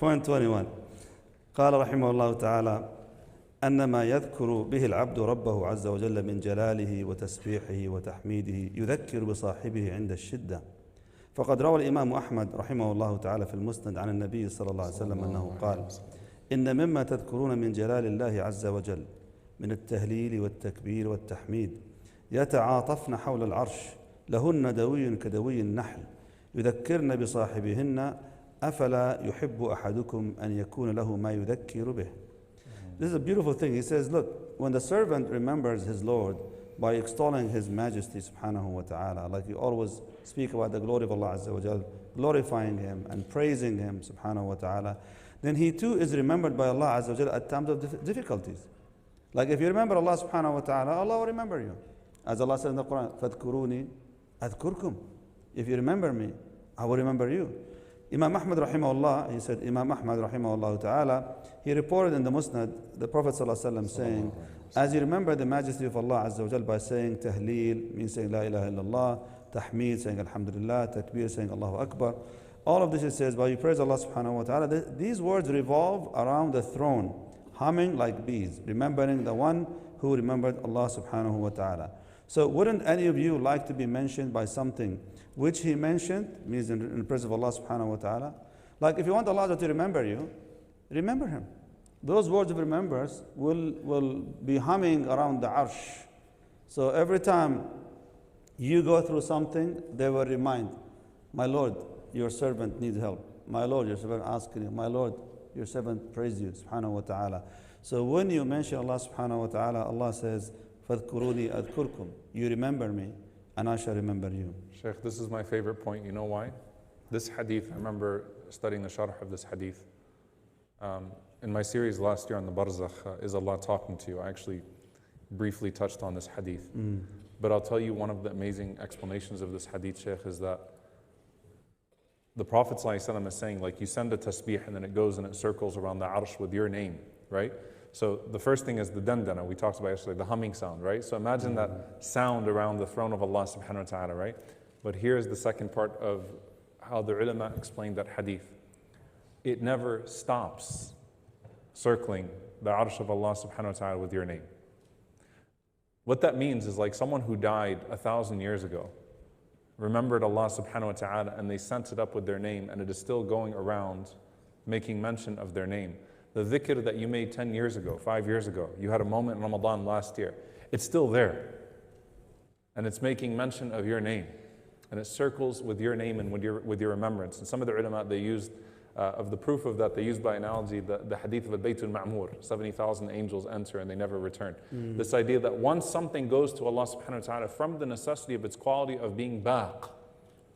Point 21. قال رحمه الله تعالى أن ما يذكر به العبد ربه عز وجل من جلاله وتسبيحه وتحميده يذكر بصاحبه عند الشدة. فقد روى الإمام أحمد رحمه الله تعالى في المسند عن النبي صلى الله عليه وسلم أنه قال: إن مما تذكرون من جلال الله عز وجل من التهليل والتكبير والتحميد يتعاطفن حول العرش لهن دوي كدوي النحل يذكرن بصاحبهن أفلا يحب أحدكم أن يكون له ما يذكر به. This is a beautiful thing. He says, look, when the servant remembers his Lord by extolling His Majesty subhanahu wa ta'ala, like you always speak about the glory of Allah Azza wa Jal, glorifying Him and praising Him subhanahu wa ta'ala, then he too is remembered by Allah Azza wa Jal at times of difficulties. Like if you remember Allah subhanahu wa ta'ala, Allah will remember you. As Allah says in the Qur'an, فَاذْكُرُونِي أَذْكُرْكُمْ. If you remember me, I will remember you. Imam Ahmad rahimahullah, he said, Imam Ahmad rahimahullah ta'ala, he reported in the Musnad, the Prophet ﷺ saying, as you remember the majesty of Allah Azza wa Jal by saying tahleel, means saying la ilaha illallah, tahmeed, saying Alhamdulillah, takbir, saying Allahu Akbar. All of this, it says, while you praise Allah subhanahu wa ta'ala, these words revolve around the throne, humming like bees, remembering the one who remembered Allah subhanahu wa ta'ala. So wouldn't any of you like to be mentioned by something which he mentioned, means in the presence of Allah subhanahu wa ta'ala? Like if you want Allah to remember you, remember Him. Those words of remembrance will be humming around the arsh. So every time you go through something, they will remind, my Lord, your servant needs help. My Lord, your servant asking you. My Lord, your servant praise you, subhanahu wa ta'ala. So when you mention Allah subhanahu wa ta'ala, Allah says, فَاذْكُرُونِي أَذْكُرْكُمْ. You remember me, and I shall remember you. Sheikh, this is my favorite point. You know why? This hadith, I remember studying the sharh of this hadith. In my series last year on the Barzakh, Is Allah Talking to You? I actually briefly touched on this hadith. But I'll tell you one of the amazing explanations of this hadith, Sheikh, is that the Prophet ﷺ is saying, like, you send a tasbih and then it goes and it circles around the arsh with your name, right? So the first thing is the dandana, we talked about yesterday, the humming sound, right? So imagine that sound around the throne of Allah subhanahu wa ta'ala, right? But here's the second part of how the ulama explained that hadith. It never stops circling the arsh of Allah subhanahu wa ta'ala with your name. What that means is like someone who died 1,000 years ago, remembered Allah subhanahu wa ta'ala and they sent it up with their name and it is still going around making mention of their name. The dhikr that you made 10 years ago, 5 years ago, you had a moment in Ramadan last year, it's still there. And it's making mention of your name. And it circles with your name and with your remembrance. And some of the ulama, they used, of the proof of that, they used by analogy the hadith of al-Baytul Ma'mur, 70,000 angels enter and they never return. This idea that once something goes to Allah subhanahu wa ta'ala, from the necessity of its quality of being baq,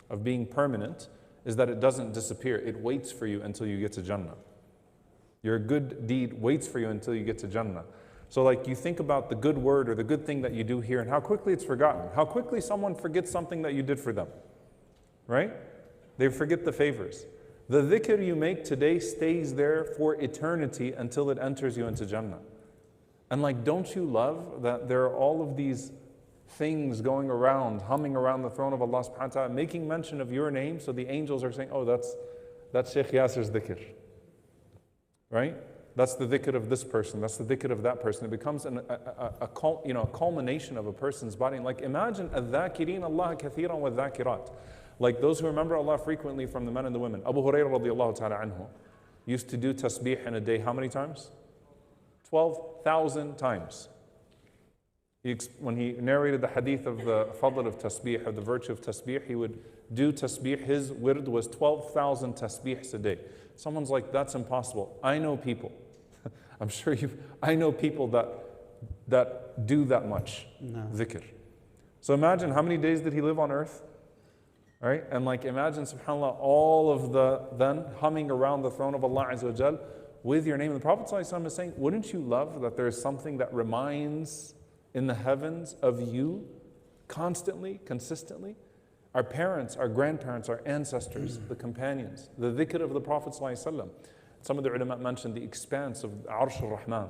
of being permanent, is that it doesn't disappear. It waits for you until you get to Jannah. Your good deed waits for you until you get to Jannah. So like you think about the good word or the good thing that you do here and how quickly it's forgotten. How quickly someone forgets something that you did for them, right? They forget the favors. The dhikr you make today stays there for eternity until it enters you into Jannah. And like, don't you love that there are all of these things going around, humming around the throne of Allah subhanahu wa ta'ala, making mention of your name, so the angels are saying, oh, that's Shaykh Yasir's dhikr. Right? That's the dhikr of this person, that's the dhikr of that person. It becomes a culmination of a person's body. Like imagine الذاكرين الله كثيرا والذاكرات. Like those who remember Allah frequently from the men and the women. Abu Hurairah radiallahu ta'ala anhu used to do tasbih in a day how many times? 12,000 times. When he narrated the hadith of the fadl of tasbih, of the virtue of tasbih, he would do tasbih. His wird was 12,000 tasbihs a day. Someone's like, that's impossible. I know people. I'm sure I know people that do that much dhikr. So imagine how many days did he live on earth? Right? And like imagine, subhanAllah, all of the then humming around the throne of Allah Azza wa Jal with your name. And the Prophet ﷺ is saying, wouldn't you love that there is something that reminds in the heavens of you constantly, consistently? Our parents, our grandparents, our ancestors, the companions, the dhikr of the Prophet ﷺ. Some of the ulama mentioned the expanse of Arsh al-Rahman,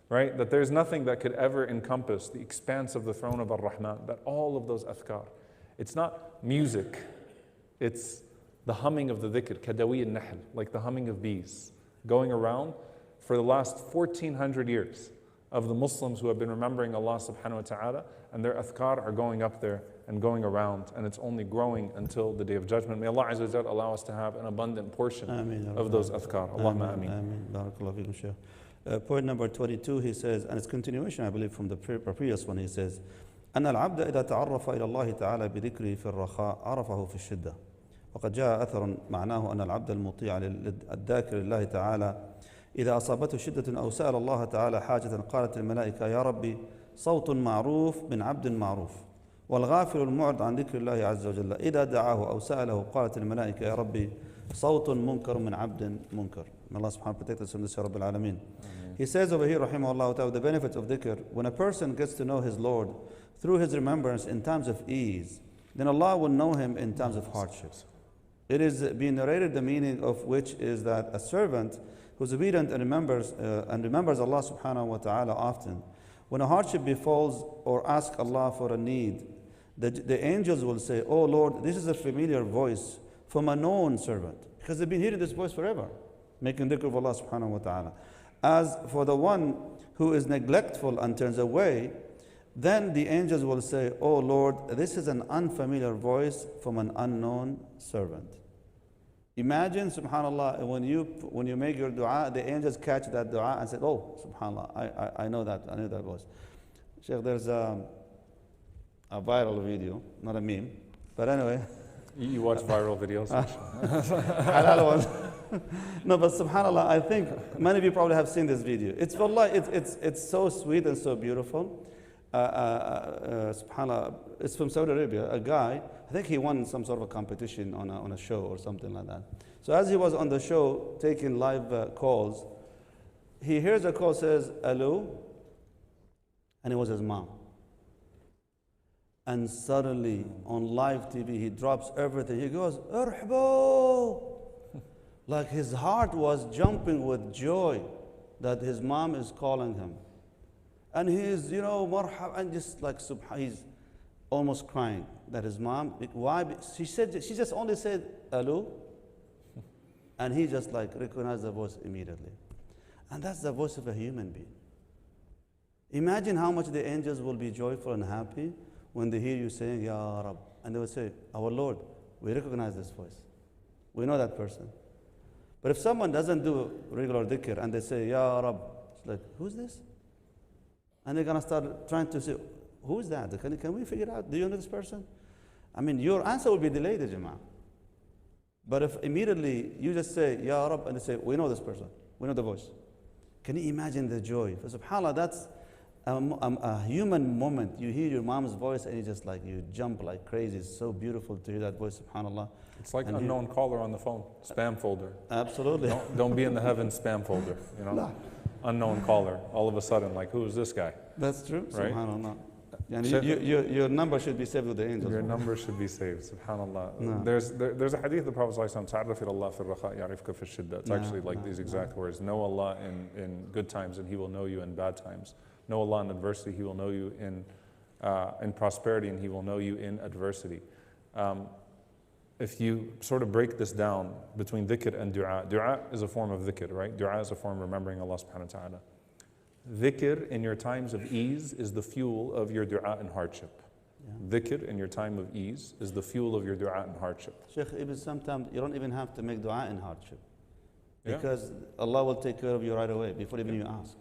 right? That there's nothing that could ever encompass the expanse of the throne of Ar-Rahman, that all of those adhkar. It's not music, it's The humming of the dhikr, kadawi al-nahl, like the humming of bees, going around for the last 1400 years of the Muslims who have been remembering Allah subhanahu wa ta'ala, and their adhkar are going up there and going around, and it's only growing until the Day of Judgment. May Allah Azza wa Jal allow us to have an abundant portion of those adhkar. Allahumma ameen. Barakallahu feekum, Shaykh. Point number 22, he says, and it's continuation, I believe, from the previous one, he says, أن العبد إذا تعرف إلى الله تعالى بذكره في الرخاء عرفه في الشدة. وقد جاء أثر معناه أن العبد المطيع الذاكر لله تعالى إذا أصابته شدة أو سأل الله تعالى حاجة قالت الملائكة يا ربي صوت معروف من عبد معروف. والغافل المعرض عن ذكر الله عز وجل إذا دعاه أو سأله قالت الملائكة يا ربي صوت منكر من عبد منكر. May Allah subhanahu wa ta'ala protect us from this, Ya Rabbil Alameen. He says over here, rahimahullah ta'ala, the benefits of dhikr, when a person gets to know his Lord through his remembrance in times of ease, then Allah will know him in times of hardships. It is being narrated, the meaning of which is that a servant who's obedient and remembers Allah subhanahu wa ta'ala often, when a hardship befalls or asks Allah for a need, the angels will say, oh Lord, this is a familiar voice from a known servant, because they've been hearing this voice forever, making dhikr of Allah subhanahu wa ta'ala. As for the one who is neglectful and turns away, then the angels will say, oh Lord, this is an unfamiliar voice from an unknown servant. Imagine, subhanAllah, when you make your dua, the angels catch that dua and say, oh, subhanAllah, I know that voice. Sheikh, there's a viral video, not a meme, but anyway. You watch viral videos? Halal one. No, but subhanAllah, I think many of you probably have seen this video. It's so sweet and so beautiful. SubhanAllah, it's from Saudi Arabia. A guy, I think he won some sort of a competition on a show or something like that. So as he was on the show taking live calls, he hears a call, says, hello, and it was his mom. And suddenly on live TV, he drops everything. He goes, Irhbo! Like his heart was jumping with joy that his mom is calling him. And he's, marhab, and just like, he's almost crying that his mom, why? She just only said, hello. And he just like recognized the voice immediately. And that's the voice of a human being. Imagine how much the angels will be joyful and happy when they hear you saying, Ya Rab. And they will say, our Lord, we recognize this voice. We know that person. But if someone doesn't do regular dhikr and they say, Ya Rab, it's like, who's this? And they're going to start trying to say, who's that? Can we figure out, do you know this person? I mean, your answer will be delayed, Jama'ah. But if immediately you just say, Ya Rab, and they say, we know this person, we know the voice. Can you imagine the joy? For SubhanAllah, that's a human moment. You hear your mom's voice and you just like, you jump like crazy. It's so beautiful to hear that voice, SubhanAllah. It's like an unknown caller on the phone, spam folder. Absolutely. Don't be in the heaven spam folder, No. Unknown caller, all of a sudden, like, who is this guy? That's true, right? SubhanAllah. And your number should be saved with the angels. Your number should be saved, SubhanAllah. No. There's a hadith of the Prophet ﷺ, it's actually like these exact words. Know Allah in good times and He will know you in bad times. Know Allah in adversity, He will know you in prosperity, and He will know you in adversity. If you sort of break this down between dhikr and dua is a form of dhikr, right? Dua is a form of remembering Allah subhanahu wa ta'ala. Dhikr in your times of ease is the fuel of your dua in hardship. Yeah. Dhikr in your time of ease is the fuel of your dua in hardship. Sheikh, even sometimes you don't even have to make dua in hardship. Because Allah will take care of you right away before even you ask.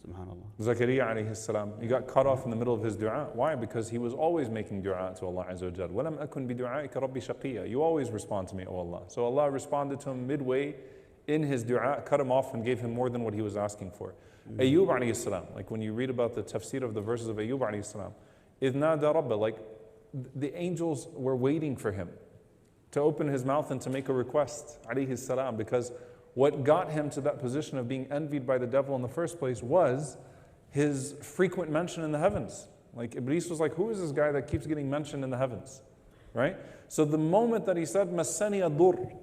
SubhanAllah. Zakaria alayhi salam, he got cut off in the middle of his dua. Why? Because he was always making dua to Allah Azza wa Jal. وَلَمْ أَكُنْ بِدُعَائِكَ رَبِّ شَقِيًّا. You always respond to me, O Allah. So Allah responded to him midway in his dua, cut him off and gave him more than what he was asking for. Ayyub alayhi salam, like when you read about the tafsir of the verses of Ayyub alayhi salam, إِذْ نَادَى رَبَّ, like the angels were waiting for him to open his mouth and to make a request, alayhi salam, because what got him to that position of being envied by the devil in the first place was his frequent mention in the heavens. Like Iblis was like, who is this guy that keeps getting mentioned in the heavens? Right? So the moment that he said, Massani adur,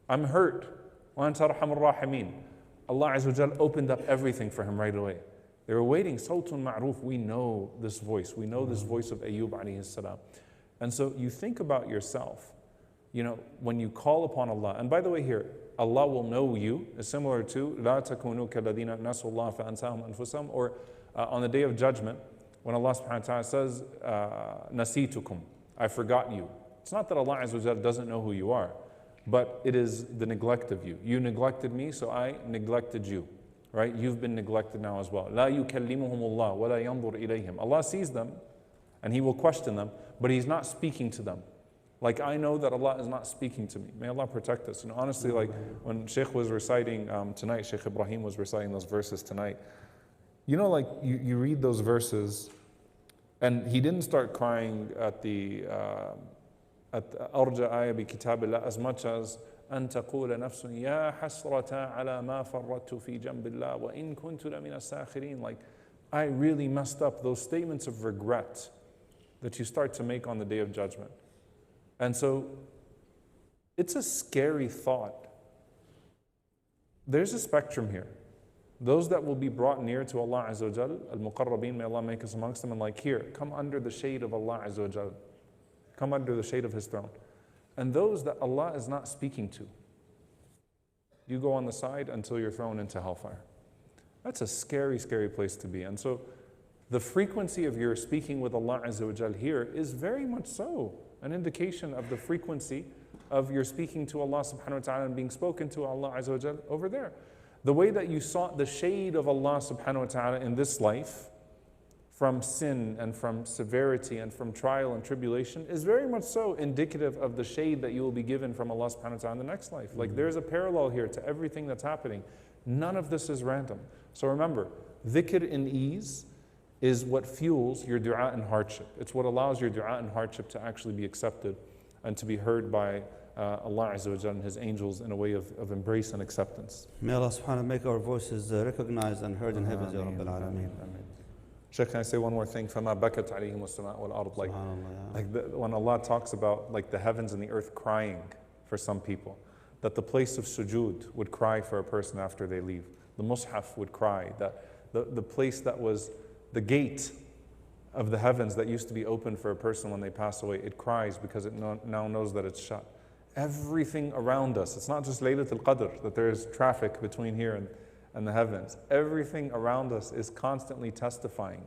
I'm hurt, wa anta arhamur rahimin, Allah Azza wa Jal opened up everything for him right away. They were waiting, Sawtun ma'ruf, we know this voice. We know this voice of Ayyub alayhi salam. And so you think about yourself. when you call upon Allah, and by the way here, Allah will know you, is similar to لا تكونوا كالذين نسوا الله فأنساهم أنفسهم, or on the day of judgment, when Allah subhanahu wa ta'ala says, nasitukum, I forgot you. It's not that Allah Azza wa Jalla doesn't know who you are, but it is the neglect of you. You neglected me, so I neglected you. Right? You've been neglected now as well. لا يكلمهم الله ولا ينظر إليهم. Allah sees them and He will question them, but He's not speaking to them. Like I know that Allah is not speaking to me. May Allah protect us. Honestly, like when Shaykh was reciting tonight, Shaykh Ibrahim was reciting those verses tonight. Like you read those verses, and he didn't start crying at the أرجى آية بكتاب الله as much as أن تقول نفس يا حسرة على ما فرطت في جنب الله وإن كنت لمن الساخرين. Like I really messed up. Those statements of regret that you start to make on the day of judgment. And so it's a scary thought. There's a spectrum here. Those that will be brought near to Allah Azza wa Jal, al-muqarrabeen, may Allah make us amongst them, and like here, come under the shade of Allah Azza wa Jal. Come under the shade of His throne. And those that Allah is not speaking to, you go on the side until you're thrown into hellfire. That's a scary, scary place to be. And so the frequency of your speaking with Allah Azza wa Jal here is very much so an indication of the frequency of your speaking to Allah subhanahu wa ta'ala and being spoken to Allah Azza wa Jal over there. The way that you sought the shade of Allah subhanahu wa ta'ala in this life from sin and from severity and from trial and tribulation is very much so indicative of the shade that you will be given from Allah subhanahu wa ta'ala in the next life. Like there's a parallel here to everything that's happening. None of this is random. So remember, dhikr in ease is what fuels your dua in hardship. It's what allows your dua in hardship to actually be accepted and to be heard by Allah Azza wa Jalla and His angels in a way of embrace and acceptance. May Allah subhanahu wa ta'ala make our voices recognized and heard in heaven, Ya Rabbil Alameen. Shaykh, can I say one more thing? فَمَا بَكَتْ عَلَيْهِمُ السَّمَاءُ وَالْأَرْضُ. When Allah talks about like the heavens and the earth crying for some people, that the place of sujood would cry for a person after they leave. The mushaf would cry. That the place that was the gate of the heavens that used to be open for a person when they pass away, it cries because it now knows that it's shut. Everything around us, it's not just Laylatul Qadr, that there is traffic between here and the heavens. Everything around us is constantly testifying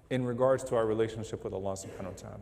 in regards to our relationship with Allah subhanahu wa ta'ala.